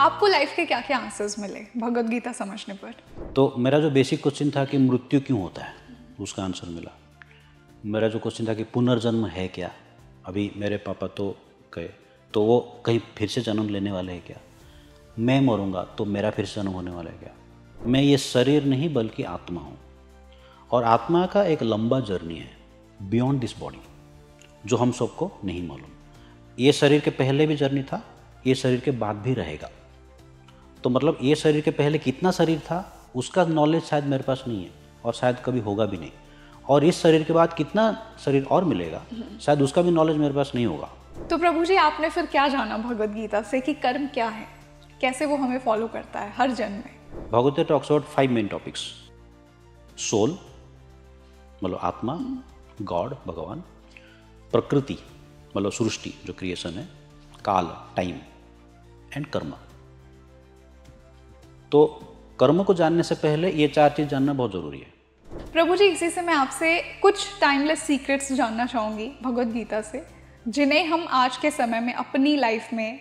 आपको लाइफ के क्या क्या आंसर्स मिले भगवद गीता समझने पर? तो मेरा जो बेसिक क्वेश्चन था कि मृत्यु क्यों होता है, उसका आंसर मिला। मेरा जो क्वेश्चन था कि पुनर्जन्म है क्या, अभी मेरे पापा तो गए, तो वो कहीं फिर से जन्म लेने वाले हैं क्या, मैं मरूंगा तो मेरा फिर से जन्म होने वाला है क्या, मैं ये शरीर नहीं बल्कि आत्मा हूँ, और आत्मा का एक लंबा जर्नी है बियॉन्ड दिस बॉडी जो हम सबको नहीं मालूम। ये शरीर के पहले भी जर्नी था, ये शरीर के बाद भी रहेगा। तो मतलब ये शरीर के पहले कितना शरीर था उसका नॉलेज शायद मेरे पास नहीं है और शायद कभी होगा भी नहीं, और इस शरीर के बाद कितना शरीर और मिलेगा शायद उसका भी नॉलेज मेरे पास नहीं होगा। तो प्रभु जी, आपने फिर क्या जाना भगवद गीता से कि कर्म क्या है, कैसे वो हमें फॉलो करता है हर जन्म में? Bhagavad Gita talks about 5 main topics. Soul मतलब आत्मा, गॉड भगवान, प्रकृति मतलब सृष्टि जो क्रिएशन है, काल टाइम, एंड कर्म। तो कर्म को जानने से पहले ये 4 चीज़ जानना बहुत ज़रूरी है। प्रभु जी, इसी से मैं आपसे कुछ टाइमलेस सीक्रेट्स जानना चाहूँगी भगवद गीता से, जिन्हें हम आज के समय में अपनी लाइफ में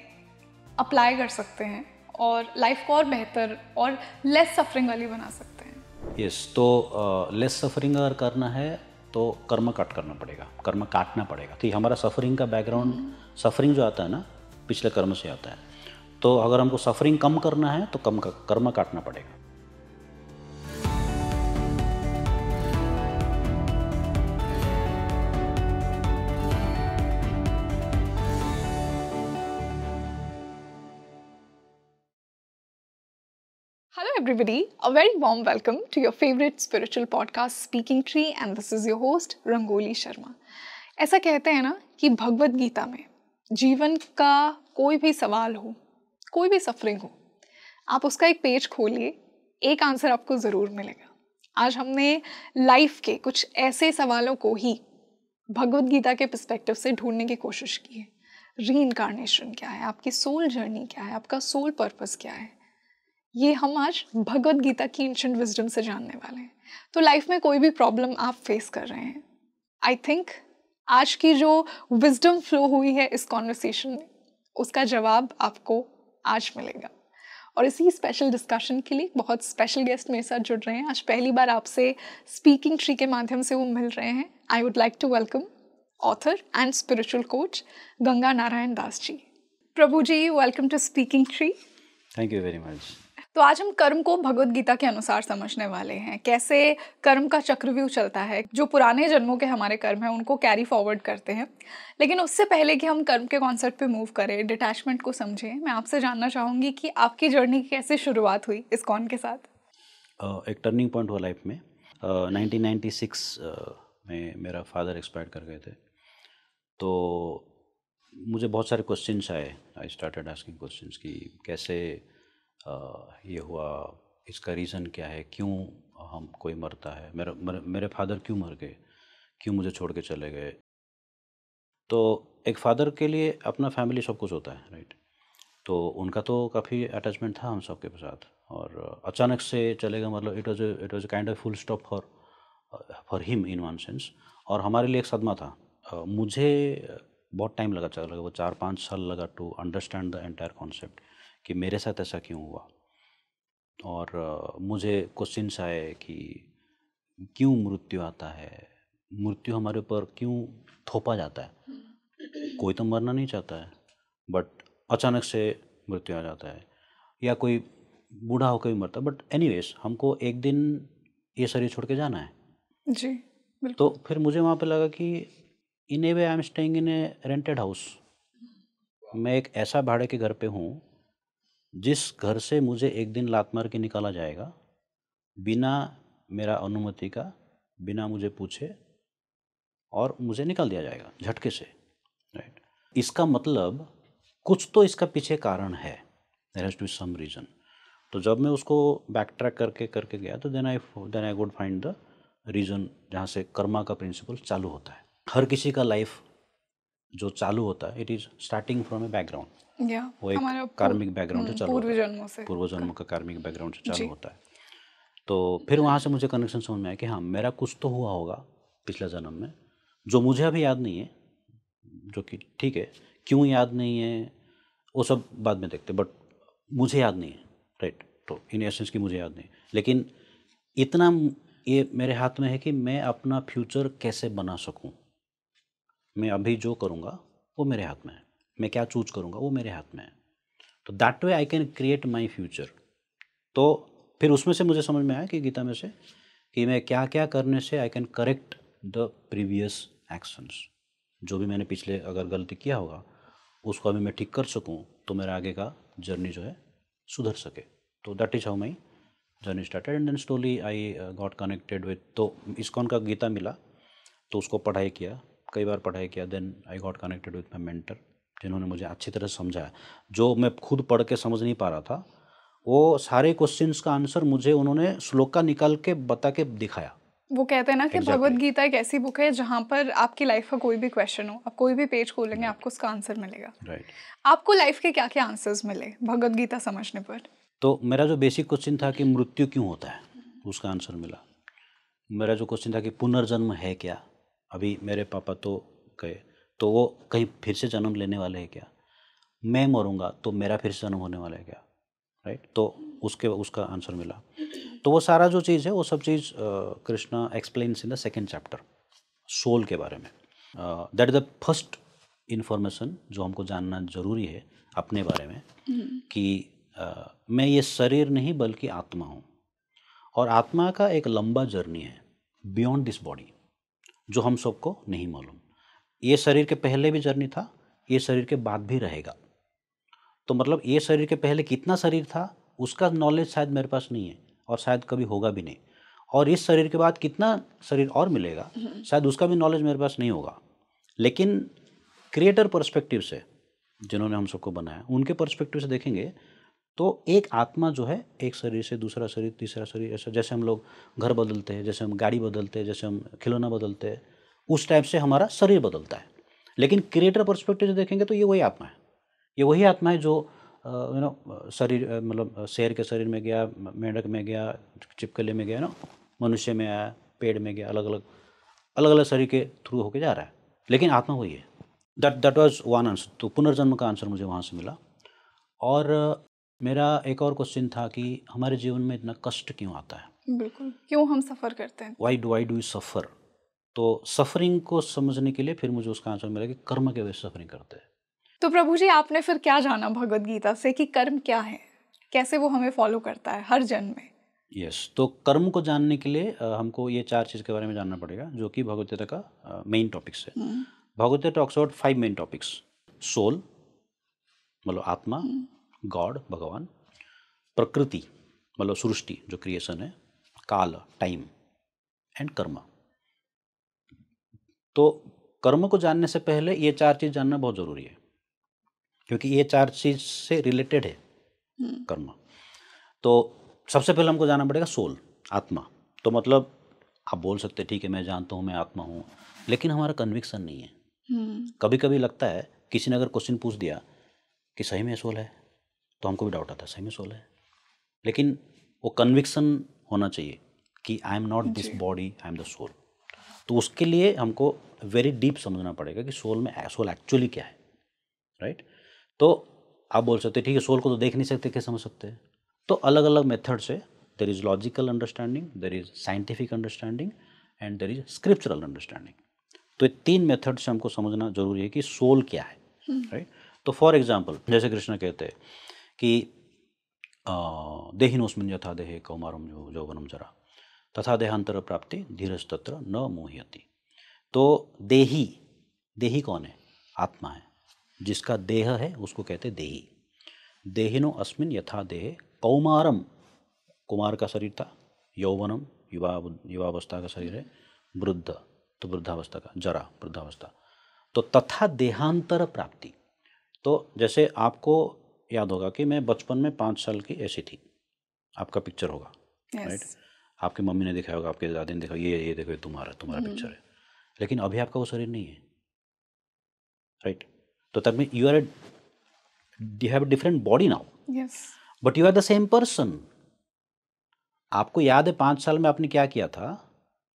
अप्लाई कर सकते हैं और लाइफ को और बेहतर और लेस सफरिंग वाली बना सकते हैं। यस, तो लेस सफरिंग अगर करना है तो कर्म कट करना पड़ेगा, कर्म काटना पड़ेगा। तो हमारा सफरिंग का बैकग्राउंड, सफरिंग जो आता है ना पिछले कर्म से आता है। तो अगर हमको सफरिंग कम करना है तो कर्म काटना पड़ेगा। Hello everybody, a very warm welcome to your favorite spiritual podcast Speaking Tree, and this is your host rangoli Sharma. ऐसा कहते हैं ना कि भगवद गीता में जीवन का कोई भी सवाल हो, कोई भी सफरिंग हो, आप उसका एक पेज खोलिए, एक आंसर आपको ज़रूर मिलेगा। आज हमने लाइफ के कुछ ऐसे सवालों को ही भगवद गीता के पर्सपेक्टिव से ढूंढने की कोशिश की है। रीइंकार्नेशन क्या है, आपकी सोल जर्नी क्या है, आपका सोल पर्पस क्या है, ये हम आज भगवद गीता की एंशिएंट विजडम से जानने वाले हैं। तो लाइफ में कोई भी प्रॉब्लम आप फेस कर रहे हैं, आई थिंक आज की जो विजडम फ्लो हुई है इस कॉन्वर्सेशन में, उसका जवाब आपको आज मिलेगा। और इसी स्पेशल डिस्कशन के लिए बहुत स्पेशल गेस्ट मेरे साथ जुड़ रहे हैं। आज पहली बार आपसे स्पीकिंग ट्री के माध्यम से वो मिल रहे हैं। I would like to welcome author and spiritual coach Ganga Narayan Das ji. Prabhu ji, welcome to Speaking Tree. Thank you very much. तो आज हम कर्म को भगवद गीता के अनुसार समझने वाले हैं, कैसे कर्म का चक्रव्यूह चलता है, जो पुराने जन्मों के हमारे कर्म हैं उनको कैरी फॉरवर्ड करते हैं। लेकिन उससे पहले कि हम कर्म के कॉन्सेप्ट पे मूव करें, डिटैचमेंट को समझें, मैं आपसे जानना चाहूँगी कि आपकी जर्नी की कैसे शुरुआत हुई इस कॉन के साथ? एक टर्निंग पॉइंट हुआ लाइफ में। 1996 में मेरा फादर एक्सपायर कर गए थे। तो मुझे बहुत सारे क्वेश्चंस आए। आई स्टार्टेड आस्किंग क्वेश्चंस कि कैसे ये हुआ, इसका रीज़न क्या है, क्यों हम कोई मरता है, मेरे फादर क्यों मर गए, क्यों मुझे छोड़ के चले गए। तो एक फादर के लिए अपना फैमिली सब कुछ होता है, राइट। तो उनका तो काफ़ी अटैचमेंट था हम सब के साथ, और अचानक से चले गए, मतलब it was kind of full stop for him in one sense. और हमारे लिए एक सदमा था। मुझे बहुत टाइम लगा वो 4-5 साल लगा to understand the entire concept कि मेरे साथ ऐसा क्यों हुआ। और मुझे क्वेश्चंस आए कि क्यों मृत्यु आता है, मृत्यु हमारे ऊपर क्यों थोपा जाता है। कोई तो मरना नहीं चाहता है, बट अचानक से मृत्यु आ जाता है, या कोई बूढ़ा होकर भी मरता है। बट एनीवेज, हमको एक दिन ये शरीर छोड़ के जाना है। जी बिल्कुल। तो फिर मुझे वहाँ पे लगा कि in a way I am staying in a rented house. मैं एक ऐसा भाड़े के घर पे हूँ जिस घर से मुझे एक दिन लात मार के निकाला जाएगा, बिना मेरा अनुमति का, बिना मुझे पूछे, और मुझे निकाल दिया जाएगा झटके से, राइट। इसका मतलब कुछ तो इसका पीछे कारण है, there has to be some reason. तो जब मैं उसको बैक ट्रैक करके गया, तो then I would find the reason जहाँ से कर्मा का प्रिंसिपल चालू होता है। हर किसी का लाइफ जो चालू होता है, it is starting from a background. वो एक कार्मिक बैकग्राउंड से चालू होता है, पूर्व जन्म का कार्मिक बैकग्राउंड से चालू होता है। तो फिर वहाँ से मुझे कनेक्शन समझ में आया कि हाँ, मेरा कुछ तो हुआ होगा पिछले जन्म में जो मुझे अभी याद नहीं है, जो कि ठीक है, क्यों याद नहीं है वो सब बाद में देखते। बट मुझे याद नहीं है, राइट। तो इन एसेंस की मुझे याद नहीं, लेकिन इतना ये मेरे हाथ में है कि मैं अपना फ्यूचर कैसे बना सकूं। मैं अभी जो करूंगा वो मेरे हाथ में है, मैं क्या चूज करूंगा वो मेरे हाथ में है। तो that way I can create my future. तो फिर उसमें से मुझे समझ में आया कि गीता में से कि मैं क्या क्या करने से I can correct the previous actions. जो भी मैंने पिछले अगर गलती किया होगा उसको अभी मैं ठीक कर सकूं, तो मेरा आगे का जर्नी जो है सुधर सके। तो that is how my journey started and then slowly I got connected with, तो इस्कॉन का गीता मिला तो उसको पढ़ाई किया, कई बार पढ़ाई किया। Then I got connected with my mentor, जिन्होंने मुझे अच्छी तरह समझाया। जो मैं खुद पढ़ के समझ नहीं पा रहा था, वो सारे क्वेश्चंस का आंसर मुझे उन्होंने श्लोक का निकाल के बता के दिखाया। वो कहते हैं ना कि Exactly. भगवत गीता एक ऐसी बुक है जहाँ पर आपकी लाइफ का कोई भी क्वेश्चन हो, आप कोई भी पेज खोलेंगे आपको उसका आंसर मिलेगा। राइट। आपको लाइफ के क्या क्या आंसर्स मिले भगवत गीता समझने पर? तो मेरा जो बेसिक क्वेश्चन था कि मृत्यु क्यों होता है, उसका आंसर मिला। मेरा जो क्वेश्चन था कि पुनर्जन्म है क्या, अभी मेरे पापा तो गए, तो वो कहीं फिर से जन्म लेने वाले हैं क्या, मैं मरूंगा तो मेरा फिर से जन्म होने वाला है क्या, राइट। तो उसका आंसर मिला। तो वो सारा जो चीज़ है वो सब चीज़ Krishna explains in the second chapter, soul के बारे में। That is the first information जो हमको जानना जरूरी है अपने बारे में, कि मैं ये शरीर नहीं बल्कि आत्मा हूँ। और आत्मा का एक लंबा जर्नी है बियॉन्ड दिस बॉडी, जो हम सबको नहीं मालूम। ये शरीर के पहले भी जर्नी था, ये शरीर के बाद भी रहेगा। तो मतलब ये शरीर के पहले कितना शरीर था उसका नॉलेज शायद मेरे पास नहीं है, और शायद कभी होगा भी नहीं। और इस शरीर के बाद कितना शरीर और मिलेगा शायद उसका भी नॉलेज मेरे पास नहीं होगा। लेकिन क्रिएटर पर्सपेक्टिव से, जिन्होंने हम सबको बनाया, उनके पर्सपेक्टिव से देखेंगे तो एक आत्मा जो है एक शरीर से दूसरा शरीर, तीसरा शरीर, ऐसा जैसे हम लोग घर बदलते हैं, जैसे हम गाड़ी बदलते हैं, जैसे हम खिलौना बदलते हैं, उस टाइप से हमारा शरीर बदलता है। लेकिन क्रिएटर पर्सपेक्टिव से देखेंगे तो ये वही आत्मा है। ये वही आत्मा है जो शरीर, मतलब शेर के शरीर में गया, मेंढक में गया, चिपकली में गया, मनुष्य में आया, पेड़ में गया, अलग अलग शरीर के थ्रू होके जा रहा है, लेकिन आत्मा वही है। That was one answer. तो पुनर्जन्म का आंसर मुझे वहाँ से मिला। और मेरा एक और क्वेश्चन था कि हमारे जीवन में इतना कष्ट क्यों आता है, बिल्कुल, क्यों हम सफ़र करते हैं? वाई डू यू सफ़र। तो सफरिंग को समझने के लिए फिर मुझे उसका आंसर मिला कि कर्म के वजह से सफरिंग करते हैं। तो प्रभु जी, आपने फिर क्या जाना भगवत गीता से कि कर्म क्या है, कैसे वो हमें फॉलो करता है हर जन्म में? यस, तो कर्म को जानने के लिए हमको ये 4 चीज़ के बारे में जानना पड़ेगा, जो कि भगवद गीता का मेन टॉपिक्स है। Bhagavad Gita talks about 5 main topics: soul मतलब आत्मा, गॉड भगवान, प्रकृति मतलब सृष्टि जो क्रिएशन है, काल टाइम, एंड कर्म। तो कर्म को जानने से पहले ये 4 चीज़ जानना बहुत ज़रूरी है, क्योंकि ये 4 चीज़ से रिलेटेड है कर्म। तो सबसे पहले हमको जानना पड़ेगा सोल, आत्मा। तो मतलब आप बोल सकते हैं ठीक है मैं जानता हूँ मैं आत्मा हूँ, लेकिन हमारा कन्विक्शन नहीं है। कभी कभी लगता है, किसी ने अगर क्वेश्चन पूछ दिया कि सही में सोल है, तो हमको भी डाउट आता है सही में सोल है, लेकिन वो कन्विक्शन होना चाहिए कि I am not this body, I am the soul. तो उसके लिए हमको वेरी डीप समझना पड़ेगा कि सोल एक्चुअली क्या है, राइट। तो आप बोल सकते हैं ठीक है सोल को तो देख नहीं सकते, कैसे समझ सकते हैं? तो अलग अलग मेथड से, there is logical understanding, there is scientific understanding, and there is scriptural understanding. तो ये 3 मेथड से हमको समझना जरूरी है कि सोल क्या है, राइट। तो फॉर एग्जाम्पल जैसे कृष्ण कहते हैं कि देहिनोस्मिन् यथा देहे कौमारम यौवनम जरा तथा देहांतर प्राप्ति धीरज तत्र न मोह्यति। तो देही कौन है? आत्मा है। जिसका देह है उसको कहते देही। देहिनो अस्मिन् यथा देहे कौमारम, कुमार का शरीर था, यौवनम युवावस्था का शरीर है, वृद्ध तो वृद्धावस्था का, जरा वृद्धावस्था, तो तथा देहांतर प्राप्ति। तो जैसे आपको याद होगा कि मैं बचपन में 5 साल की ऐसी थी, आपका पिक्चर होगा, राइट। आपकी मम्मी ने दिखाया होगा, आपके दादी ने दिखाया, ये देखो ये तुम्हारा पिक्चर है, लेकिन अभी आपका वो शरीर नहीं है, राइट। तो तब में you have a different body now, but you are the same person. आपको याद है 5 साल में आपने क्या किया था,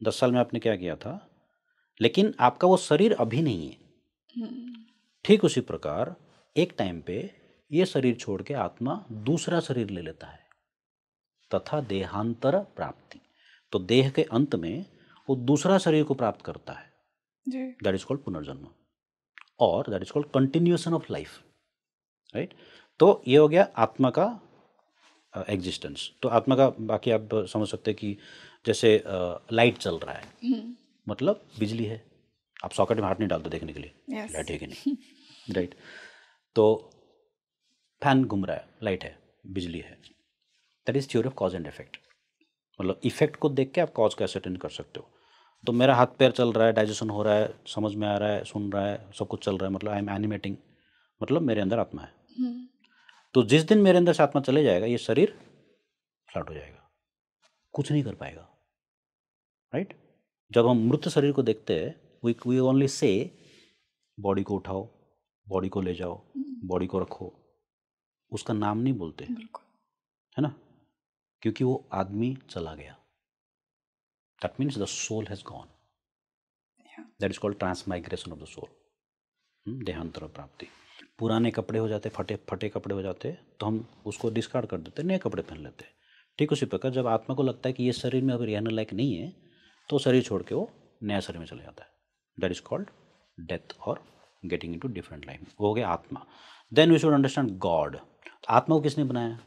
10 साल में आपने क्या किया था, लेकिन आपका वो शरीर अभी नहीं है। ठीक उसी प्रकार एक टाइम पे ये शरीर छोड़ के आत्मा दूसरा शरीर ले लेता है, तथा देहांतर प्राप्ति। तो देह के अंत में वो दूसरा शरीर को प्राप्त करता है, दैट इज कॉल्ड पुनर्जन्म, और that is called continuation of life, right. तो ये हो गया आत्मा का एग्जिस्टेंस। तो आत्मा का बाकी आप समझ सकते हैं कि जैसे लाइट चल रहा है, मतलब बिजली है, आप सॉकेट में हाथ नहीं डालते देखने के लिए लाइट है कि नहीं, राइट। तो फैन घूम रहा है, लाइट है, बिजली है, that is theory of cause and effect. मतलब इफेक्ट को देख के आप कॉज का असरटेन कर सकते हो। तो मेरा हाथ पैर चल रहा है, डाइजेशन हो रहा है, समझ में आ रहा है, सुन रहा है, सब कुछ चल रहा है, मतलब आई एम एनिमेटिंग, मतलब मेरे अंदर आत्मा है। तो जिस दिन मेरे अंदर से आत्मा चले जाएगा, ये शरीर फ्लैट हो जाएगा, कुछ नहीं कर पाएगा, राइट। जब हम मृत शरीर को देखते हैं, वी ओनली से बॉडी को उठाओ, बॉडी को ले जाओ, बॉडी को रखो, उसका नाम नहीं बोलते, है ना, क्योंकि वो आदमी चला गया। That means the soul has gone, that is called transmigration of the soul, देहांतर प्राप्ति। पुराने कपड़े हो जाते, फटे कपड़े हो जाते, तो हम उसको डिस्कार्ड कर देते, नए कपड़े पहन लेते। ठीक उसी प्रकार जब आत्मा को लगता है कि ये शरीर में अब रहने लायक नहीं है, तो शरीर छोड़ के वो नया शरीर में चले जाता है, दैट इज कॉल्ड डेथ और गेटिंग इनटू डिफरेंट लाइफ। वो हो गया आत्मा। Then we should understand God. आत्मा को किसने बनाया?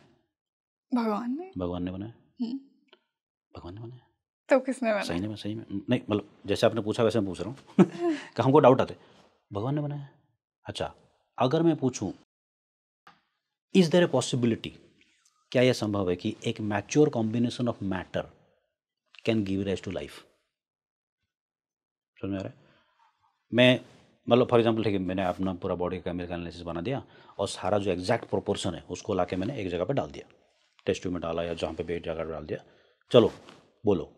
भगवान ने। भगवान ने बनाया। भगवान ने बनाया तो किसने बनाया? सही में नहीं, मतलब जैसे आपने पूछा वैसे मैं पूछ रहा हूँ कि हमको डाउट आते, भगवान ने बनाया। अच्छा, अगर मैं पूछूं इज देयर ए पॉसिबिलिटी, क्या यह संभव है कि एक mature combination of matter can give rise to life? समझ में आ रहा है? मैं मतलब फॉर एग्जांपल, ठीक है, मैंने अपना पूरा बॉडी का केमिकल एनालिसिस बना दिया और सारा जो एग्जैक्ट प्रोपोर्शन है उसको लाके मैंने एक जगह पे डाल दिया, टेस्ट ट्यूब में डाला या जहाँ पे भी एक जगह डाल दिया, चलो बोलो,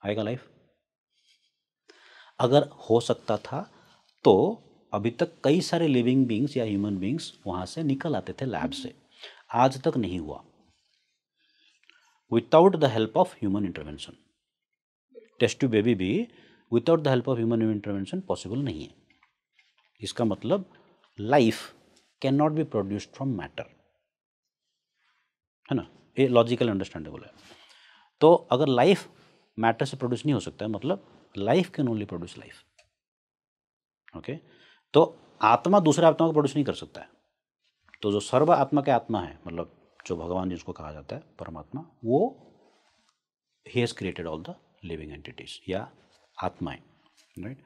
आएगा लाइफ? अगर हो सकता था तो अभी तक कई सारे लिविंग बींग्स या ह्यूमन बींग्स वहाँ से निकल आते थे लैब से, आज तक नहीं हुआ without the help of human intervention. Test tube baby भी without the help of human intervention possible नहीं है। इसका मतलब life can not be produced from matter, है ना, ये लॉजिकल अंडरस्टैंडेबल है। तो अगर लाइफ मैटर से प्रोड्यूस नहीं हो सकता है, मतलब life can only produce life, okay. तो आत्मा दूसरे आत्मा को प्रोड्यूस नहीं कर सकता है। तो जो सर्व आत्मा के आत्मा है, मतलब जो भगवान जिसको कहा जाता है परमात्मा, वो ही has created all the living entities या आत्माएं, right.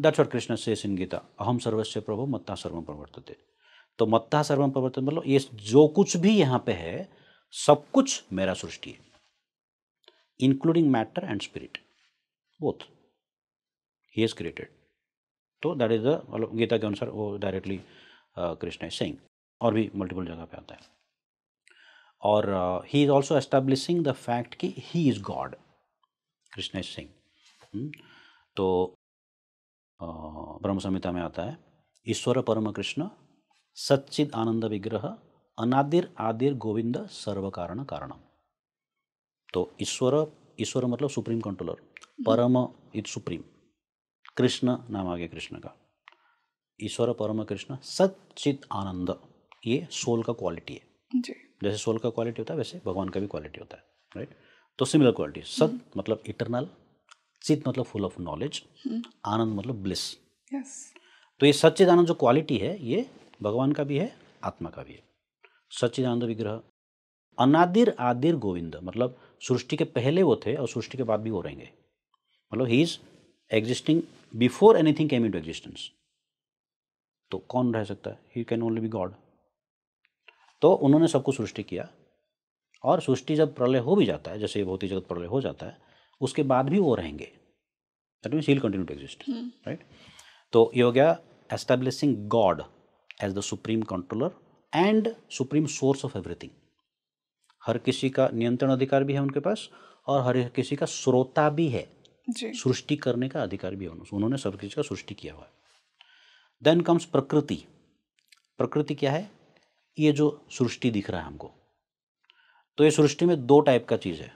That's what Krishna says in Gita, अहम सर्वस्य प्रभु मत्ता सर्वम प्रवर्तते। तो मत्ता सर्वम प्रवर्तते मतलब ये जो कुछ भी यहाँ पे है सब कुछ मेरा सृष्टि है, including matter and spirit, both he has created. तो दैट इज द, मतलब गीता के अनुसार वो डायरेक्टली कृष्ण इज सेइंग, और भी मल्टीपल जगह पे आता है। और he is also establishing the fact कि he is God, Krishna is saying. तो ब्रह्म संहिता में आता है, ईश्वर परम कृष्ण सच्चिद आनंद विग्रह अनादिर आदिर गोविंद सर्व कारण कारणम। तो ईश्वर मतलब सुप्रीम कंट्रोलर, परम इज सुप्रीम, कृष्ण नाम आ गया कृष्ण का, ईश्वर परम कृष्ण सच्चिद आनंद, ये सोल का क्वालिटी है जी। जैसे सोल का क्वालिटी होता है वैसे भगवान का भी क्वालिटी होता है, राइट। तो सिमिलर क्वालिटी, सत मतलब इटरनल, चित मतलब फुल ऑफ नॉलेज, आनंद मतलब ब्लिस। तो ये सच्चिदानंद जो क्वालिटी है ये भगवान का भी है, आत्मा का भी है। सच्चिदानंद विग्रह, अनादिर आदिर गोविंद मतलब सृष्टि के पहले वो थे और सृष्टि के बाद भी वो रहेंगे, मतलब he is existing before anything came into existence. तो कौन रह सकता है? He can only be God. तो उन्होंने सबको सृष्टि किया, और सृष्टि जब प्रलय हो भी जाता है, जैसे भौतिक जगत प्रलय हो जाता है, उसके बाद भी वो रहेंगे, that means he will continue to exist, right. तो ये हो गया establishing God as the supreme controller and supreme source of everything. हर किसी का नियंत्रण अधिकार भी है उनके पास, और हर किसी का श्रोता भी है, सृष्टि करने का अधिकार भी है, उन्होंने सब किसी का सृष्टि किया हुआ है। देन कम्स प्रकृति। प्रकृति क्या है? ये जो सृष्टि दिख रहा है हमको, तो ये सृष्टि में दो टाइप का चीज़ है,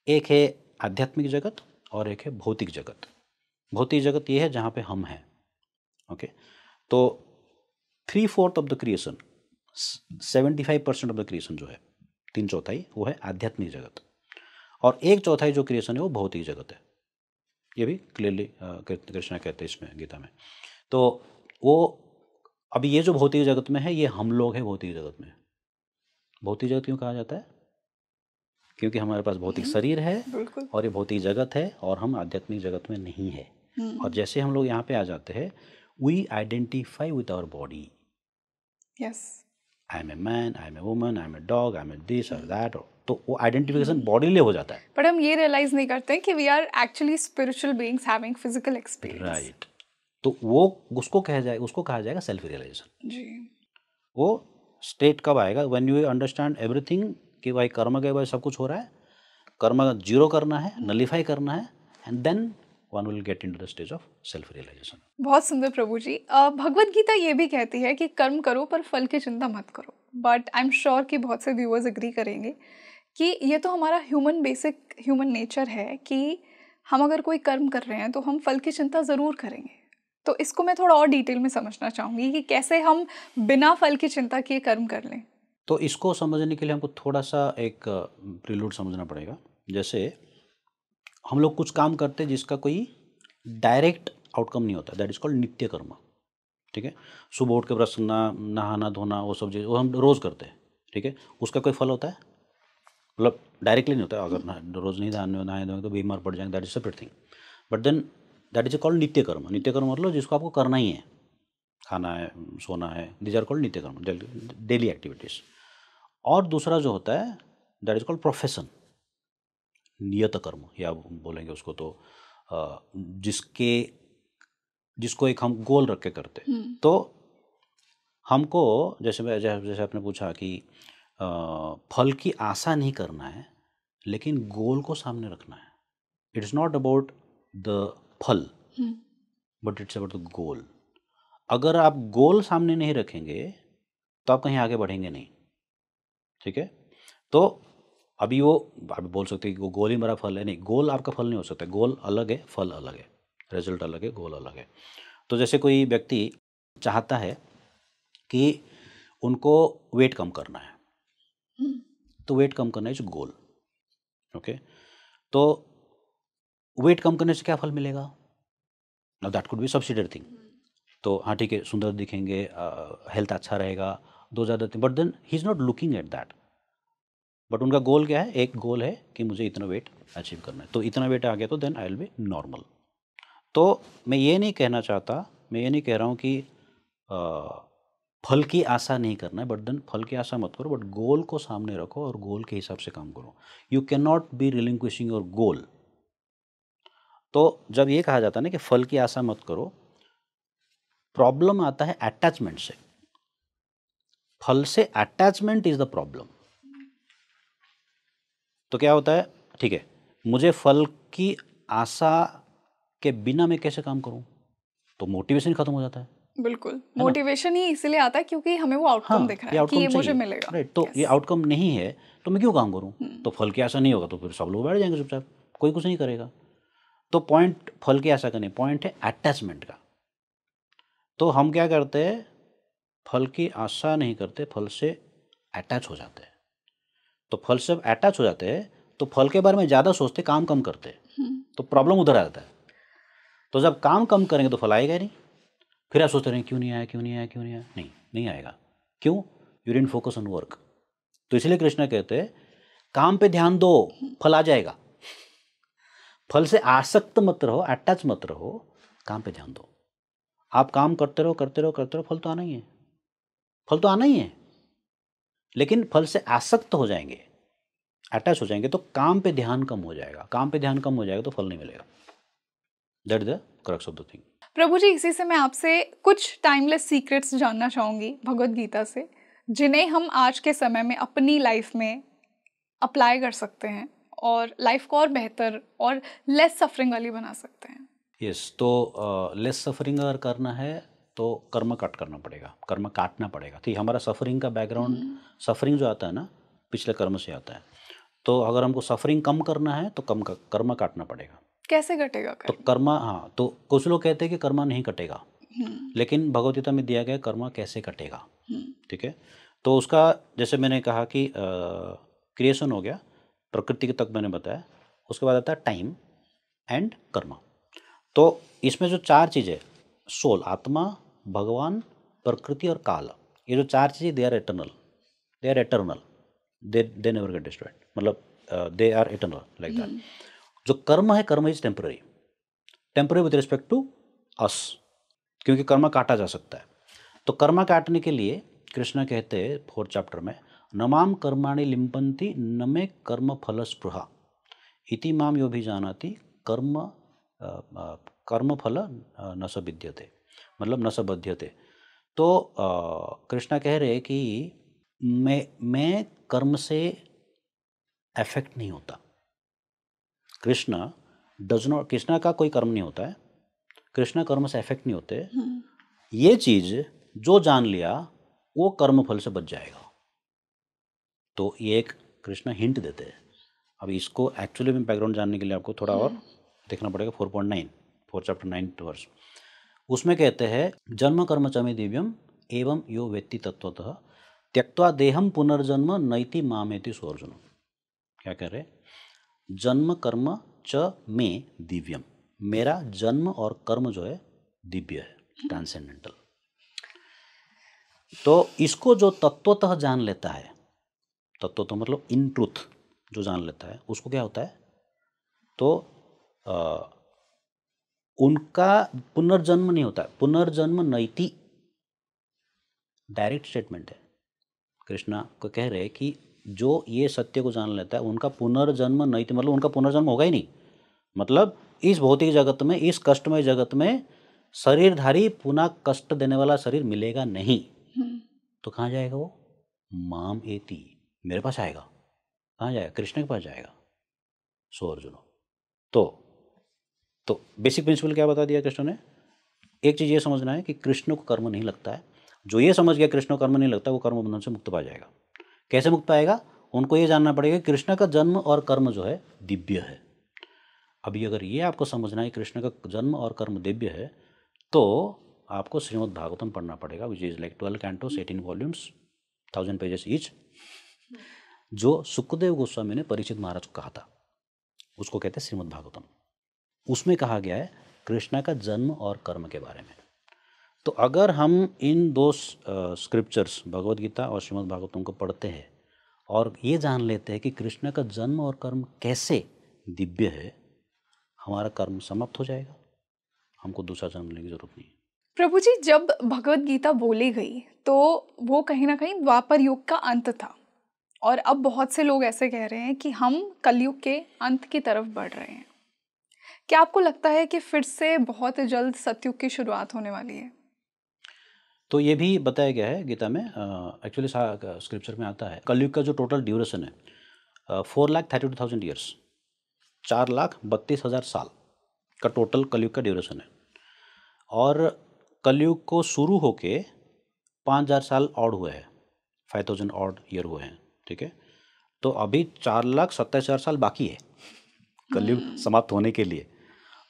एक है आध्यात्मिक जगत और एक है भौतिक जगत। भौतिक जगत ये है जहाँ पे हम हैं, ओके। तो 3/4 of the creation, 75% of the creation जो है, 3/4 वो है आध्यात्मिक जगत, और 1/4 जो क्रिएशन है वो भौतिक जगत है। ये भी क्लियरली कृष्णा कहते हैं इसमें गीता में। तो वो अभी ये जो भौतिक जगत में है, ये हम लोग हैं भौतिक जगत में। भौतिक जगत क्यों कहा जाता है? क्योंकि हमारे पास भौतिक शरीर है और ये भौतिक जगत है, और हम आध्यात्मिक जगत में नहीं है। और जैसे हम लोग यहाँ पे आ जाते हैं, we identify with our body. Yes, I am a man, I am a woman, I am a dog, I am a this और दैट। तो वो आइडेंटिफिकेशन बॉडी ले हो जाता है, बट हम ये रियलाइज नहीं करते कि we are actually spiritual beings having physical experience. Right. तो वो उसको कहा जाएगा सेल्फ रियलाइजेशन जी। वो स्टेट कब आएगा? व्हेन यू अंडरस्टैंड एवरीथिंग, कि भाई कर्म के बाद सब कुछ हो रहा है, कर्म जीरो करना है, नलिफाई करना है, and then one will get into the stage of self realization. बहुत सुंदर प्रभु जी। भगवत गीता ये भी कहती है कि कर्म करो पर फल की चिंता मत करो, बट आई एम श्योर कि बहुत से व्यूअर्स एग्री करेंगे कि ये तो हमारा बेसिक ह्यूमन नेचर है कि हम अगर कोई कर्म कर रहे हैं तो हम फल की चिंता ज़रूर करेंगे। तो इसको मैं थोड़ा और डिटेल में समझना चाहूँगी कि कैसे हम बिना फल की चिंता किए कर्म कर लें। तो इसको समझने के लिए हमको थोड़ा सा एक प्रीलूड समझना पड़ेगा। जैसे हम लोग कुछ काम करते हैं जिसका कोई डायरेक्ट आउटकम नहीं होता, दैट इज कॉल्ड नित्य कर्म। ठीक है, सुबह उठ के ब्रश करना, नहाना धोना, वो सब चीज़ वो हम रोज़ करते हैं। ठीक है, उसका कोई फल होता है? मतलब डायरेक्टली नहीं होता है। अगर रोज़ नहीं नहाए धोएंगे तो बीमार पड़ जाएंगे, that is separate thing. But then that is called नित्य कर्म। नित्य कर्म मतलब जिसको आपको करना ही है, खाना है, सोना है, दीज आर कॉल्ड नित्य कर्म, डेली एक्टिविटीज़। और दूसरा जो होता है दैट इज कॉल्ड प्रोफेशन, नियत कर्म या बोलेंगे उसको, तो जिसको एक हम गोल रख के करते। तो हमको जैसे आपने पूछा कि फल की आशा नहीं करना है, लेकिन गोल को सामने रखना है। It is not about the phal, but it's about the goal. अगर आप गोल सामने नहीं रखेंगे तो आप कहीं आगे बढ़ेंगे नहीं। ठीक है, तो अभी बोल सकते हैं कि वो गोल ही मेरा फल है। नहीं, गोल आपका फल नहीं हो सकता। गोल अलग है, फल अलग है, रिजल्ट अलग है, गोल अलग है। तो जैसे कोई व्यक्ति चाहता है कि उनको वेट कम करना है, तो वेट कम करना इज गोल। ओके, तो वेट कम करने से क्या फल मिलेगा? Now that could be subsidiary thing. तो हाँ ठीक है, सुंदर दिखेंगे, हेल्थ अच्छा रहेगा, दो ज़्यादा thing, but then he is not looking at that. But उनका गोल क्या है? एक गोल है कि मुझे इतना वेट अचीव करना है, तो इतना वेट आ गया तो then I will be normal. तो मैं ये नहीं कहना चाहता, मैं ये नहीं कह रहा हूँ कि फल की आशा नहीं करना है, बट देन फल की आशा मत करो, बट गोल को सामने रखो और गोल के हिसाब से काम करो। You can not B रिलिंक्विशिंग your goal. तो जब ये कहा जाता है ना कि फल की आशा मत करो, प्रॉब्लम आता है अटैचमेंट से। फल से अटैचमेंट इज द प्रॉब्लम। तो क्या होता है, ठीक है, मुझे फल की आशा के बिना मैं कैसे काम करूं? तो मोटिवेशन खत्म हो जाता है। बिल्कुल, मोटिवेशन ही इसलिए आता है क्योंकि हमें वो आउटकम दिख रहा है कि ये मुझे मिलेगा। राइट, तो ये आउटकम नहीं है तो मैं क्यों काम करूं? तो फल की आशा नहीं होगा तो फिर सब लोग बैठ जाएंगे चुपचाप, कोई कुछ नहीं करेगा। तो पॉइंट फल की आशा का नहीं, पॉइंट है अटैचमेंट का। तो हम क्या करते हैं, फल की आशा नहीं करते, फल से अटैच हो जाते हैं। तो फल से अटैच हो जाते हैं तो फल के बारे में ज़्यादा सोचते, काम कम करते, तो प्रॉब्लम उधर आ जाता है। तो जब काम कम करेंगे तो फल आएगा नहीं। फिर आप सोचते रहेंगे क्यों नहीं आया, क्यों नहीं आया, क्यों नहीं आया। नहीं आएगा। क्यों? You didn't focus on work. तो इसलिए कृष्णा कहते हैं काम पे ध्यान दो, फल आ जाएगा। फल से आसक्त मत रहो, अटैच मत रहो, काम पे ध्यान दो। आप काम करते रहो करते रहो करते रहो, फल तो आना ही है, फल तो आना ही है। लेकिन फल से आसक्त हो जाएंगे, अटैच हो जाएंगे, तो काम पे ध्यान कम हो जाएगा। काम पे ध्यान कम हो जाएगा तो फल नहीं मिलेगा। That is the crux of the thing. Prabhu ji, इसी से मैं आपसे कुछ टाइमलेस सीक्रेट्स जानना चाहूँगी भगवत गीता से, जिन्हें हम आज के समय में अपनी लाइफ में अप्लाई कर सकते हैं और लाइफ को और बेहतर और लेस सफरिंग वाली बना सकते हैं। यस, तो लेस सफरिंग अगर करना है तो कर्म कट करना पड़ेगा, कर्म काटना पड़ेगा। ठीक, हमारा सफरिंग का बैकग्राउंड, सफरिंग जो आता है ना, पिछले कर्म से आता है। तो अगर हमको सफरिंग कम करना है तो कर्म काटना पड़ेगा। कैसे कटेगा तो कर्म, हाँ, तो कुछ लोग कहते हैं कि कर्म नहीं कटेगा। लेकिन भगवद गीता में दिया गया कर्म कैसे कटेगा, ठीक है। तो उसका जैसे मैंने कहा कि क्रिएशन हो गया, प्रकृति तक मैंने बताया, उसके बाद आता है टाइम एंड कर्म। तो इसमें जो चार चीज़ें, सोल, आत्मा, भगवान, प्रकृति और काल, ये जो चार चीज़ें they are eternal, they never get destroyed, मतलब they are eternal like that. जो कर्म है, karma is temporary with respect to us, क्योंकि कर्म काटा जा सकता है। तो कर्म काटने के लिए कृष्ण कहते हैं 4th चैप्टर में, नमाम कर्माणि लिम्पन्ति न मे कर्म फल स्पृहा इति माम यो भी जानाति कर्म फल न स विद्यते, मतलब न स बध्यते। तो कृष्णा कह रहे कि मैं कर्म से अफेक्ट नहीं होता। कृष्णा का कोई कर्म नहीं होता है, कृष्णा कर्म से अफेक्ट नहीं होते। ये चीज जो जान लिया वो कर्म फल से बच जाएगा। तो ये एक कृष्णा हिंट देते हैं। अब इसको एक्चुअली में बैकग्राउंड जानने के लिए आपको थोड़ा और देखना पड़ेगा। 4.9 4th चैप्टर 9th वर्स, उसमें कहते हैं जन्म कर्म च मे दिव्यम एवं यो वेत्ति तत्वतः त्यक्त्वा देहम पुनर्जन्म नैति मामेति सोर्जुन। क्या कह रहे, जन्म कर्म च में दिव्यम, मेरा जन्म और कर्म जो है दिव्य है, ट्रांसेंडेंटल। तो इसको जो तत्वतः जान लेता है, तत्वतः मतलब इन ट्रूथ जो जान लेता है, उसको क्या होता है, तो उनका पुनर्जन्म नहीं होता है। पुनर्जन्म नैति डायरेक्ट स्टेटमेंट है। कृष्णा को कह रहे हैं कि जो ये सत्य को जान लेता है उनका पुनर्जन्म नैति, मतलब उनका पुनर्जन्म होगा ही नहीं। मतलब इस भौतिक जगत में, इस कष्टमय जगत में शरीरधारी पुनः कष्ट देने वाला शरीर मिलेगा नहीं। तो कहाँ जाएगा वो, माम एति, मेरे पास आएगा। कहाँ जाएगा, कृष्ण के पास जाएगा। सो अर्जुनो, तो बेसिक प्रिंसिपल क्या बता दिया कृष्ण ने। एक चीज़ ये समझना है कि कृष्ण को कर्म नहीं लगता है। जो ये समझ गया कृष्ण को कर्म नहीं लगता, वो कर्म बंधन से मुक्त पा जाएगा। कैसे मुक्त पाएगा, उनको ये जानना पड़ेगा कि कृष्ण का जन्म और कर्म जो है दिव्य है। अभी अगर ये आपको समझना है कृष्ण का जन्म और कर्म दिव्य है, तो आपको श्रीमद् भागवतम पढ़ना पड़ेगा, which is like 12 Cantos 18 volumes 1000 pages each, जो सुखदेव गोस्वामी ने परीक्षित महाराज को कहा था, उसको कहते हैं श्रीमद् भागवतम। उसमें कहा गया है कृष्ण का जन्म और कर्म के बारे में। तो अगर हम इन दो स्क्रिप्चर्स भगवद गीता और श्रीमद् भागवतम को पढ़ते हैं और ये जान लेते हैं कि कृष्ण का जन्म और कर्म कैसे दिव्य है, हमारा कर्म समाप्त हो जाएगा, हमको दूसरा जन्म लेने की जरूरत नहीं है। प्रभु जी, जब भगवद गीता बोली गई तो वो कहीं ना कहीं द्वापर युग का अंत था, और अब बहुत से लोग ऐसे कह रहे हैं कि हम कलयुग के अंत की तरफ बढ़ रहे हैं। क्या आपको लगता है कि फिर से बहुत जल्द सतयुग की शुरुआत होने वाली है? तो ये भी बताया गया है गीता में। एक्चुअली स्क्रिप्चर में आता है कलयुग का जो टोटल ड्यूरेशन है 4,32,000 ईयर्स, 4,32,000 साल का टोटल कलयुग का ड्यूरेशन है। और कलयुग को शुरू होके 5,000 साल ऑड हुए हैं, 5,000 ऑड ईयर हुए हैं, ठीक है। तो अभी 4,27,000 साल बाकी है कलयुग समाप्त होने के लिए।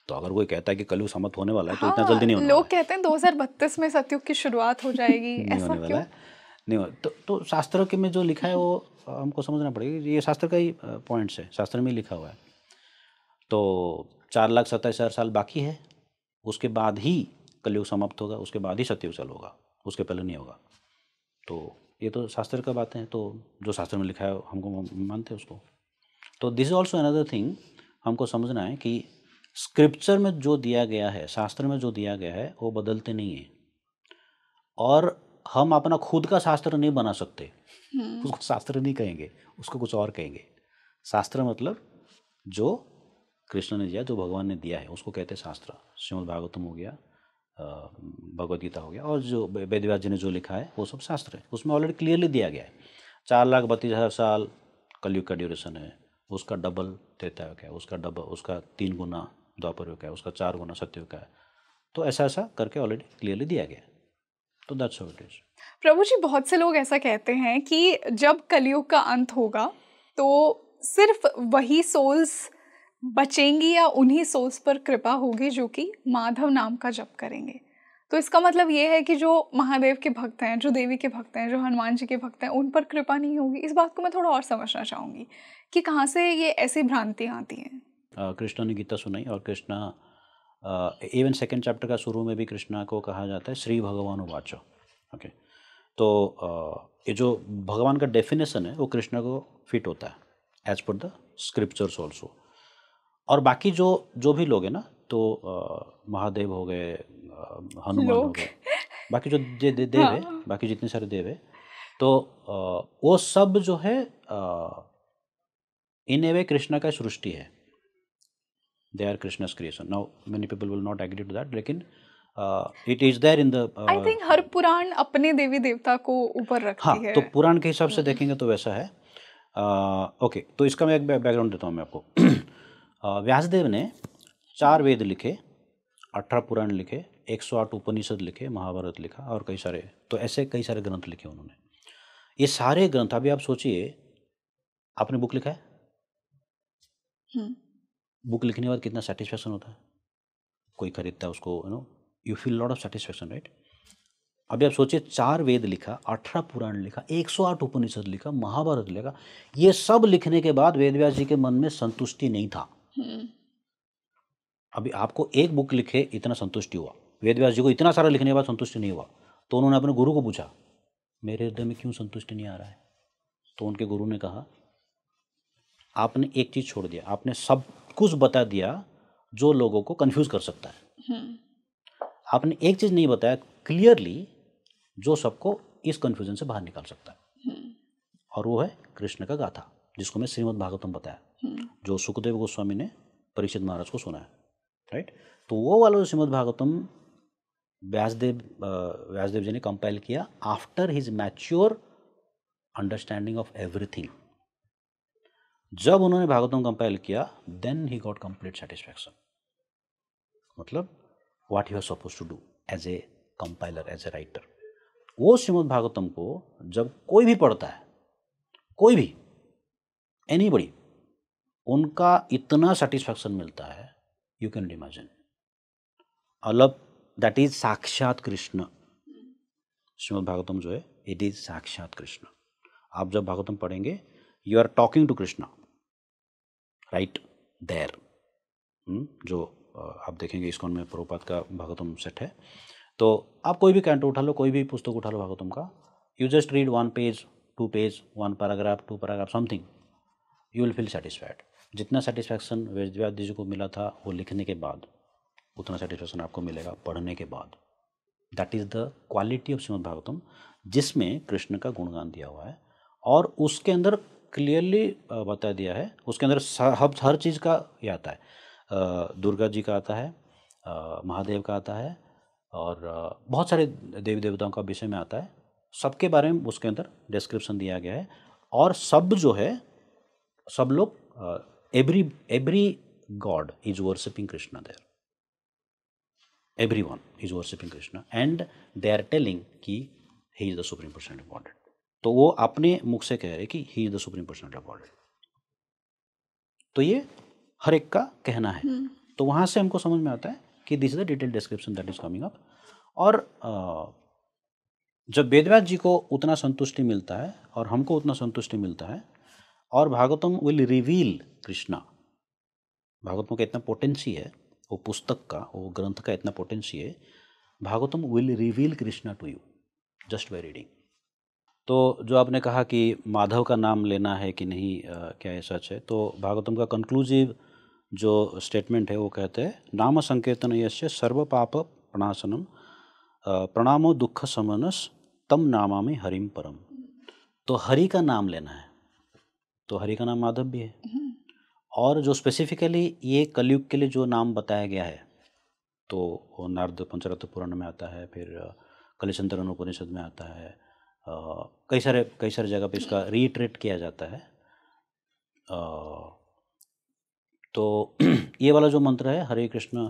तो अगर कोई कहता है कि कलयुग समाप्त होने वाला है, तो इतना जल्दी नहीं होने वाला है। लोग कहते हैं 2032 में सतयुग की शुरुआत हो जाएगी। नहीं ऐसा होने वाला क्यों? है, नहीं हो। तो शास्त्र के में जो लिखा है वो हमको समझना पड़ेगा। ये शास्त्र का ही पॉइंट्स है, शास्त्र में लिखा हुआ है। तो 4,27,000 साल बाकी है, उसके बाद ही कलयुग समाप्त होगा, उसके बाद ही सतयुग चालू होगा, उसके पहले नहीं होगा। तो ये तो शास्त्र का बात है, तो जो शास्त्र में लिखा है हमको मानते हैं उसको। तो this is also another thing, हमको समझना है कि स्क्रिप्चर में जो दिया गया है, शास्त्र में जो दिया गया है, वो बदलते नहीं है। और हम अपना खुद का शास्त्र नहीं बना सकते। उसको शास्त्र नहीं कहेंगे, उसको कुछ और कहेंगे। शास्त्र मतलब जो कृष्ण ने दिया, जो भगवान ने दिया है, उसको कहते हैं शास्त्र। श्रीमद् भागवतम हो गया, भगवद गीता हो गया, और जो वेदव्यास जी ने जो लिखा है वो सब शास्त्र है। उसमें ऑलरेडी क्लियरली दिया गया है 4,32,000 साल कलयुग का ड्यूरेशन है, उसका डबल त्रेता युग है, उसका डबल, उसका 3 गुना द्वापर युग है, उसका 4 गुना सतयुग का है। तो ऐसा ऐसा करके ऑलरेडी क्लियरली दिया गया है। तो दैट्स हाउ इट इज। प्रभु जी, बहुत से लोग ऐसा कहते हैं कि जब कलयुग का अंत होगा तो सिर्फ वही सोल्स बचेंगी या उन्हीं सोल्स पर कृपा होगी जो कि माधव नाम का जप करेंगे। तो इसका मतलब ये है कि जो महादेव के भक्त हैं, जो देवी के भक्त हैं, जो हनुमान जी के भक्त हैं, उन पर कृपा नहीं होगी। इस बात को मैं थोड़ा और समझना चाहूँगी कि कहाँ से ये ऐसी भ्रांतियाँ आती हैं। कृष्ण ने गीता सुनाई और कृष्णा इवन सेकेंड चैप्टर का शुरू में भी कृष्णा को कहा जाता है श्री भगवान उवाच। ओके, तो ये जो भगवान का डेफिनेशन है वो कृष्णा को फिट होता है as per the scriptures also. और बाकी जो भी लोग हैं ना, तो महादेव हो गए, हनुमान हो लोग गए, बाकी जो देव है, हाँ, बाकी जितने सारे देव है, तो वो सब जो है इन ए वे कृष्णा का सृष्टि है। They are Krishna's creation. Now many people will not agree to that, लेकिन it is there in the I think हर पुराण अपने देवी देवता को ऊपर हाँ, रखती है। तो पुराण के हिसाब से देखेंगे तो वैसा है। ओके, तो इसका मैं एक बैकग्राउंड देता हूँ मैं आपको। व्यासदेव ने 4 वेद लिखे, 18 पुराण लिखे, 108 उपनिषद लिखे, महाभारत लिखा और कई सारे, तो ऐसे कई सारे ग्रंथ लिखे उन्होंने। ये सारे ग्रंथ, अभी आप सोचिए, आपने बुक लिखा है, बुक लिखने के बाद कितना सेटिस्फैक्शन होता है, कोई खरीदता है उसको, you feel lot of satisfaction, right. अभी आप सोचिए, 4 वेद लिखा, 18 पुराण लिखा, 108 उपनिषद लिखा, महाभारत लिखा, ये सब लिखने के बाद वेदव्यास जी के मन में संतुष्टि नहीं था। अभी आपको एक बुक लिखे इतना संतुष्टि हुआ, वेदव्यास जी को इतना सारा लिखने के बाद संतुष्टि नहीं हुआ, तो उन्होंने अपने गुरु को पूछा मेरे हृदय में क्यों संतुष्टि नहीं आ रहा है। तो उनके गुरु ने कहा आपने एक चीज़ छोड़ दिया, आपने सब कुछ बता दिया जो लोगों को कंफ्यूज कर सकता है। आपने एक चीज़ नहीं बताया क्लियरली जो सबको इस कंफ्यूजन से बाहर निकाल सकता है, और वो है कृष्ण का गाथा, जिसको मैं श्रीमद् भागवतम बताया, जो सुखदेव गोस्वामी ने परीक्षित महाराज को सुनाया, राइट। तो वो वाला जो श्रीमद् भागवतम व्यासदेव जी ने कंपाइल किया after his mature understanding of everything. जब उन्होंने भागवतम कंपाइल किया, then he got complete satisfaction. मतलब what he was suppose to do as a compiler, as a writer. वो श्रीमद् भागवतम को जब कोई भी पढ़ता है, कोई भी, एनीबडी, उनका इतना सेटिस्फैक्शन मिलता है, यू कैन इमेजिन। अलग, दैट इज साक्षात कृष्ण। श्रीमद् भागवतम जो है, इट इज साक्षात कृष्ण। आप जब भागवतम पढ़ेंगे, you are talking to Krishna right there. जो आप देखेंगे इस्कॉन में प्रभुपाद का भागवतम सेट है, तो आप कोई भी कैंटो उठा लो, कोई भी पुस्तक उठा लो भागवतम का, you just read 1 page, 2 page, 1 paragraph, 2 paragraph, something, you will feel satisfied. जितना सेटिस्फैक्शन वेदव्यास जी को मिला था वो लिखने के बाद, उतना सेटिस्फैक्शन आपको मिलेगा पढ़ने के बाद। That is the quality of Shrimad Bhagavatam, जिसमें कृष्ण का गुणगान दिया हुआ है, और उसके अंदर क्लियरली बता दिया है, उसके अंदर हर चीज़ का ये आता है, दुर्गा जी का आता है, महादेव का आता है, और बहुत सारे देवी देवताओं का विषय में आता है, सबके बारे में उसके अंदर डिस्क्रिप्शन दिया गया है। और सब जो है, सब लोग, every God is worshipping Krishna there, everyone is worshipping Krishna and they are telling कि he is the supreme personality of Godhead। तो वो अपने मुख से कह रहे कि he is the supreme personality of Godhead। तो ये हर एक का कहना है। तो वहाँ से हमको समझ में आता है कि this is the detail description that is coming up. और जब वेदव्यास जी को उतना संतुष्टि मिलता है और हमको उतना संतुष्टि मिलता है, और भागवतम विल रिवील कृष्णा, भागवतम का इतना पोटेंसी है, वो पुस्तक का, वो ग्रंथ का इतना पोटेंसी है, Bhagavatam will reveal Krishna to you just by reading. तो जो आपने कहा कि माधव का नाम लेना है कि नहीं, क्या ये सच है, तो भागवतम का कंक्लूसिव जो स्टेटमेंट है वो कहते हैं नाम संकीर्तन यस्य सर्व पाप प्रणाशनम प्रणामो दुख समनस तम नामामि हरिम परम। तो हरि का नाम लेना है, तो हरि का नाम माधव भी है, और जो स्पेसिफिकली ये कलयुग के लिए जो नाम बताया गया है, तो वो नारद पंचरत्न पुराण में आता है, फिर कलिचंद्रन उपनिषद में आता है, कई सारे जगह पे इसका रीट्रेट किया जाता है। तो ये वाला जो मंत्र है, हरे कृष्ण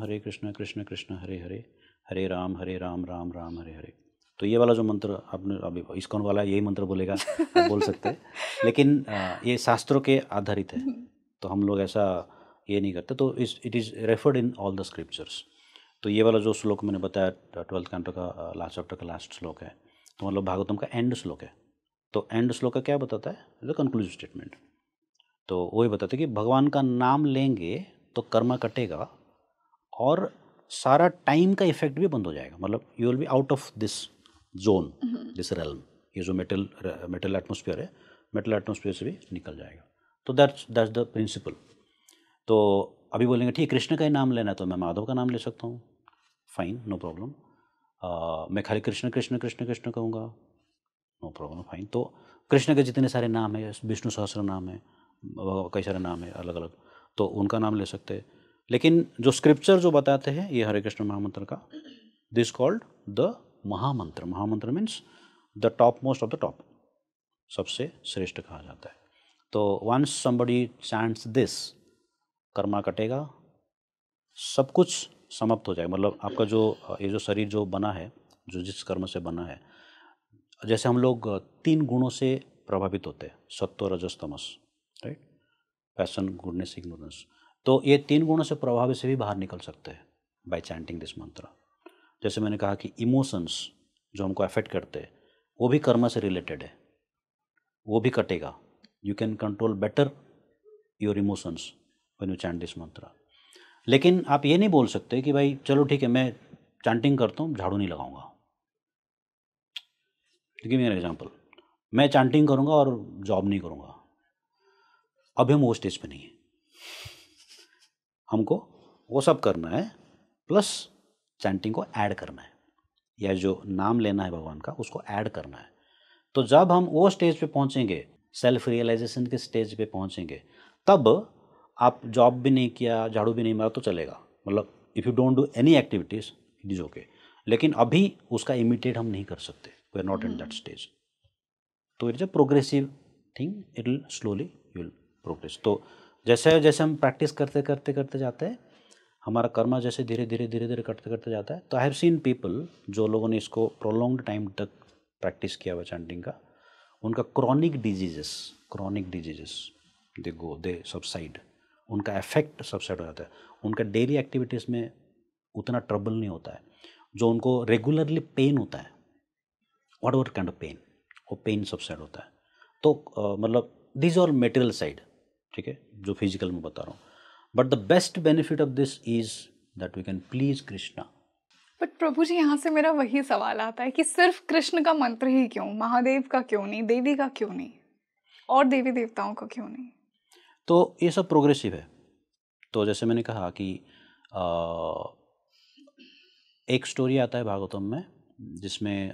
कृष्ण कृष्ण हरे हरे, हरे राम राम राम हरे हरे, तो ये वाला जो मंत्र आपने अभी इस्कॉन वाला यही मंत्र बोलेगा, आप बोल सकते हैं, लेकिन ये शास्त्रों के आधारित है, तो हम लोग ऐसा ये नहीं करते। तो it is referred in all the scriptures. तो ये वाला जो श्लोक मैंने बताया 12th कैंटो का लास्ट चैप्टर का लास्ट श्लोक है, तो मतलब भागवतम का एंड श्लोक है। तो एंड श्लोक का क्या बताता है? The conclusive statement. तो वही बताते हैं कि भगवान का नाम लेंगे तो कर्म कटेगा और सारा टाइम का इफेक्ट भी बंद हो जाएगा। मतलब you will be out of this zone, this realm. ये जो मेटल एटमोस्फियर है, मेटल एटमोस्फियर से भी निकल जाएगा। तो दैट्स द प्रिंसिपल। तो अभी बोलेंगे ठीक, कृष्ण का ही नाम लेना है तो मैं माधव का नाम ले सकता हूँ, फाइन, नो प्रॉब्लम। मैं खाली कृष्ण कृष्ण कृष्ण कृष्ण कहूँगा, नो प्रॉब्लम, फाइन। तो कृष्ण के जितने सारे नाम है, विष्णु सहस्त्र नाम है, कई सारे नाम है अलग अलग, तो उनका नाम ले सकते हैं। लेकिन जो स्क्रिप्चर जो बताते हैं ये हरे कृष्ण महामंत्र का, दिस कॉल्ड द महामंत्र। महामंत्र means the top most of the top, सबसे श्रेष्ठ कहा जाता है। तो वंस समबडी चैंट्स दिस, कर्मा कटेगा, सब कुछ समाप्त हो जाएगा। मतलब आपका जो ये जो शरीर जो बना है, जो जिस कर्म से बना है, जैसे हम लोग 3 गुणों से प्रभावित होते हैं, सत्व रजस तमस, राइट, पैशन, गुडनेस, इग्नोरेंस। तो ये 3 गुणों से प्रभावित से भी बाहर निकल सकते हैं बाय चैंटिंग दिस मंत्र। जैसे मैंने कहा कि इमोशंस जो हमको अफेक्ट करते हैं वो भी कर्म से रिलेटेड है, वो भी कटेगा। You can control better your emotions when you chant this मंत्र। लेकिन आप ये नहीं बोल सकते कि भाई चलो ठीक है मैं चैंटिंग करता हूँ, झाड़ू नहीं लगाऊंगा। गिव मी एन एग्जांपल, मैं चैंटिंग करूँगा और जॉब नहीं करूँगा। अभी हम वो स्टेज पे नहीं है, हमको वो सब करना है प्लस चैंटिंग को ऐड करना है, या जो नाम लेना है भगवान का उसको ऐड करना है। तो जब हम वो स्टेज पे पहुँचेंगे, सेल्फ रियलाइजेशन के स्टेज पे पहुँचेंगे, तब आप जॉब भी नहीं किया, झाड़ू भी नहीं मारा तो चलेगा। मतलब if you don't do any activities it is okay. लेकिन अभी उसका इमिटेट हम नहीं कर सकते, we are not in that stage. तो it is a progressive thing, it will slowly you will progress. तो जैसे जैसे हम प्रैक्टिस करते करते करते जाते हैं, हमारा कर्म जैसे धीरे धीरे धीरे धीरे करते करते जाता है। तो आई हैव सीन पीपल, जो लोगों ने इसको प्रोलॉन्ग्ड टाइम तक प्रैक्टिस किया हुआ चैंटिंग का, उनका क्रॉनिक डिजीजेस दे सबसाइड, उनका इफेक्ट सबसाइड हो जाता है, उनका डेली एक्टिविटीज़ में उतना ट्रबल नहीं होता है। जो उनको रेगुलरली पेन होता है, whatever kind of pain, वो पेन सबसाइड होता है। तो मतलब दिस और मेटेरियल साइड, ठीक है, जो फिजिकल में बता रहा हूँ। But the best benefit of this is that we can please Krishna. But Prabhu ji, यहाँ से मेरा वही सवाल आता है कि सिर्फ कृष्ण का मंत्र ही क्यों, महादेव का क्यों नहीं, देवी का क्यों नहीं, और देवी देवताओं का क्यों नहीं? तो ये सब प्रोग्रेसिव है। तो जैसे मैंने कहा कि एक स्टोरी आता है भागवतम में जिसमें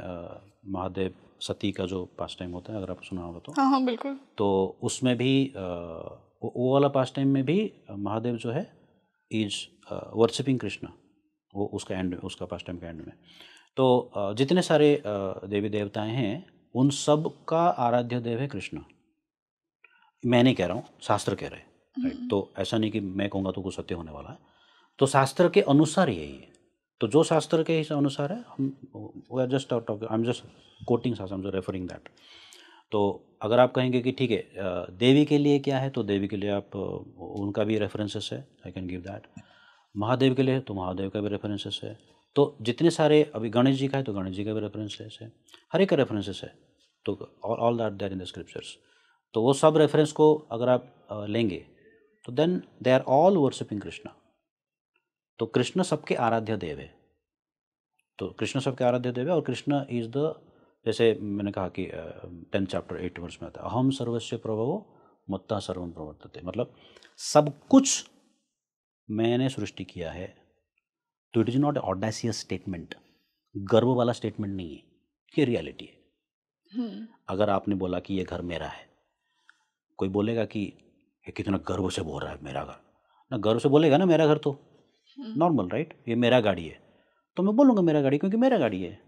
महादेव सती का जो पास टाइम होता है, अगर आप सुना होगा तो। हाँ हाँ बिल्कुल। तो उसमें भी वो वाला पास टाइम में भी महादेव जो है इज वर्शिपिंग कृष्णा, वो उसका एंड, उसका पास टाइम का एंड में। तो जितने सारे देवी देवताएं हैं उन सब का आराध्य देव है कृष्ण। मैं नहीं कह रहा हूँ, शास्त्र कह रहे हैं, राइट। तो ऐसा नहीं कि मैं कहूँगा तो कुछ सत्य होने वाला है, तो शास्त्र के अनुसार यही है। तो जो शास्त्र के अनुसार है, हम we are just I am just quoting shastra, I am just referring that. तो अगर आप कहेंगे कि ठीक है देवी के लिए क्या है, तो देवी के लिए आप उनका भी रेफरेंसेस है, I can give that. Mahadev के लिए तो महादेव का भी रेफरेंसेस है। तो जितने सारे, अभी गणेश जी का है तो गणेश जी का भी रेफरेंसेस है, हर एक का रेफरेंसेस है। तो all that there in the scriptures. तो वो सब रेफरेंस को अगर आप लेंगे तो then they are all worshipping Krishna. तो कृष्ण सबके आराध्य देव है। तो कृष्ण सबके आराध्य देव है, और कृष्ण इज द, जैसे मैंने कहा कि 10 चैप्टर 8 वर्स में आता है, अहम सर्वस्य प्रभवो मत्ता सर्वम प्रवर्तते। मतलब सब कुछ मैंने सृष्टि किया है। तो इट इज नॉट ऑडेसियस स्टेटमेंट, गर्व वाला स्टेटमेंट नहीं है, ये रियलिटी है। अगर आपने बोला कि ये घर मेरा है, कोई बोलेगा कि ये कितना गर्व से बोल रहा है मेरा घर, ना गर्व से बोलेगा ना मेरा घर तो नॉर्मल, राइट। ये मेरा गाड़ी है तो मैं बोलूँगा मेरा गाड़ी, क्योंकि मेरा गाड़ी है।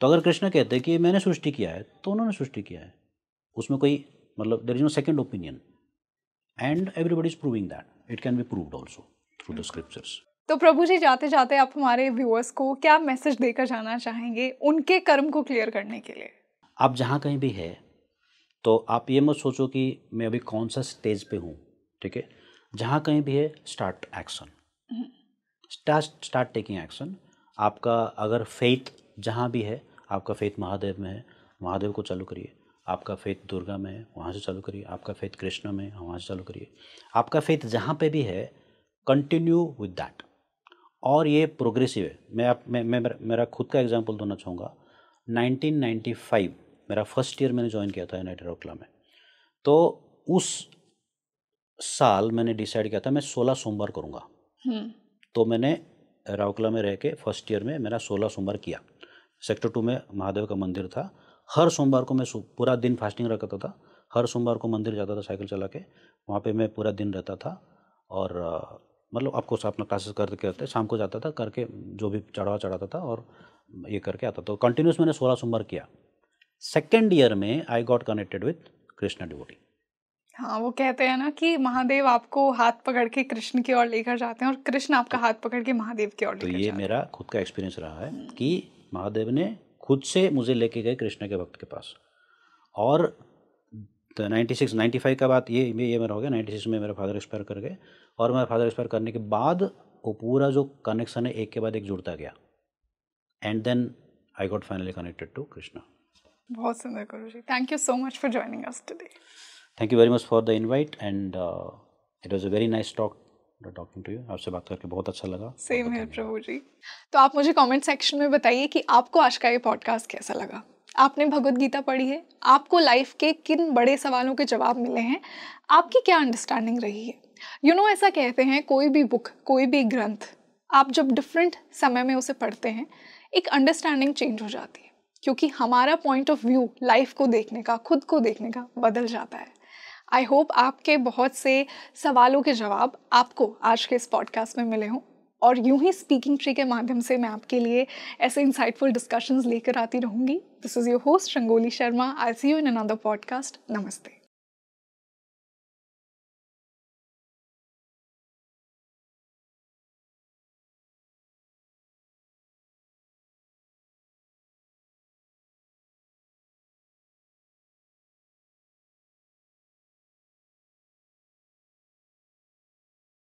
तो अगर कृष्ण कहते हैं कि मैंने सृष्टि किया है तो उन्होंने सृष्टि किया है, उसमें कोई मतलब there is no second opinion, and everybody is proving that it can be proved also through the scriptures. तो प्रभु जी, जाते जाते आप हमारे व्यूअर्स को क्या मैसेज देकर जाना चाहेंगे उनके कर्म को क्लियर करने के लिए? आप जहाँ कहीं भी है तो आप ये मत सोचो कि मैं अभी कौन सा स्टेज पे हूँ, ठीक है। जहाँ कहीं भी है, start action. Start taking action. आपका अगर फेथ जहाँ भी है, आपका फेथ महादेव में है, महादेव को चालू करिए। आपका फेथ दुर्गा में है, वहाँ से चालू करिए। आपका फेथ कृष्ण में है, वहाँ से चालू करिए। आपका फेथ जहाँ पे भी है, कंटिन्यू विद दैट। और ये प्रोग्रेसिव है। मैं मेरा खुद का एग्जांपल देना चाहूँगा। 1995 मेरा फर्स्ट ईयर मैंने ज्वाइन किया था यूनाइटेड रौकला में। तो उस साल मैंने डिसाइड किया था मैं 16 सोमवार करूँगा। तो मैंने रौकला में रह के फर्स्ट ईयर में मेरा 16 सोमवार किया। सेक्टर 2 में महादेव का मंदिर था। हर सोमवार को मैं पूरा दिन फास्टिंग रखता था। हर सोमवार को मंदिर जाता था साइकिल चला के, वहाँ पे मैं पूरा दिन रहता था। और मतलब आपको अपना क्लासेस करते शाम को जाता था, करके जो भी चढ़ाता था और ये करके आता था। तो कंटिन्यूस मैंने 16 सोमवार किया। सेकेंड ईयर में आई got connected with Krishna devotee. हाँ, वो कहते हैं ना कि महादेव आपको हाथ पकड़ के कृष्ण की ओर लेकर जाते हैं और कृष्ण आपका हाथ पकड़ के महादेव की ओर लेकर जाते हैं। तो ये मेरा खुद का एक्सपीरियंस रहा है कि महादेव ने खुद से मुझे लेके गए कृष्ण के भक्त के पास। और 95 का बात ये मेरा हो गया। 96 में मेरा फादर एक्सपायर कर गए, और मेरा फादर एक्सपायर करने के बाद वो पूरा जो कनेक्शन है एक के बाद एक जुड़ता गया। And then I got finally connected to Krishna. बहुत सुंदर गुरुजी, thank you so much for joining us today. Thank you very much for the invite and it was a very nice talking to you. आपसे बात करके बहुत अच्छा लगा। Same है प्रभु जी। तो आप मुझे कमेंट सेक्शन में बताइए कि आपको आज का ये पॉडकास्ट कैसा लगा। आपने भगवद गीता पढ़ी है? आपको लाइफ के किन बड़े सवालों के जवाब मिले हैं? आपकी क्या अंडरस्टैंडिंग रही है? ऐसा कहते हैं कोई भी बुक, कोई भी ग्रंथ, आप जब डिफरेंट समय में उसे पढ़ते हैं, एक अंडरस्टैंडिंग चेंज हो जाती है, क्योंकि हमारा पॉइंट ऑफ व्यू लाइफ को देखने का, खुद को देखने का बदल जाता है। आई होप आपके बहुत से सवालों के जवाब आपको आज के इस पॉडकास्ट में मिले हों, और यूं ही स्पीकिंग ट्री के माध्यम से मैं आपके लिए ऐसे इंसाइटफुल डिस्कशंस लेकर आती रहूंगी। This is your host Rangoli Sharma. I see you in another podcast. नमस्ते।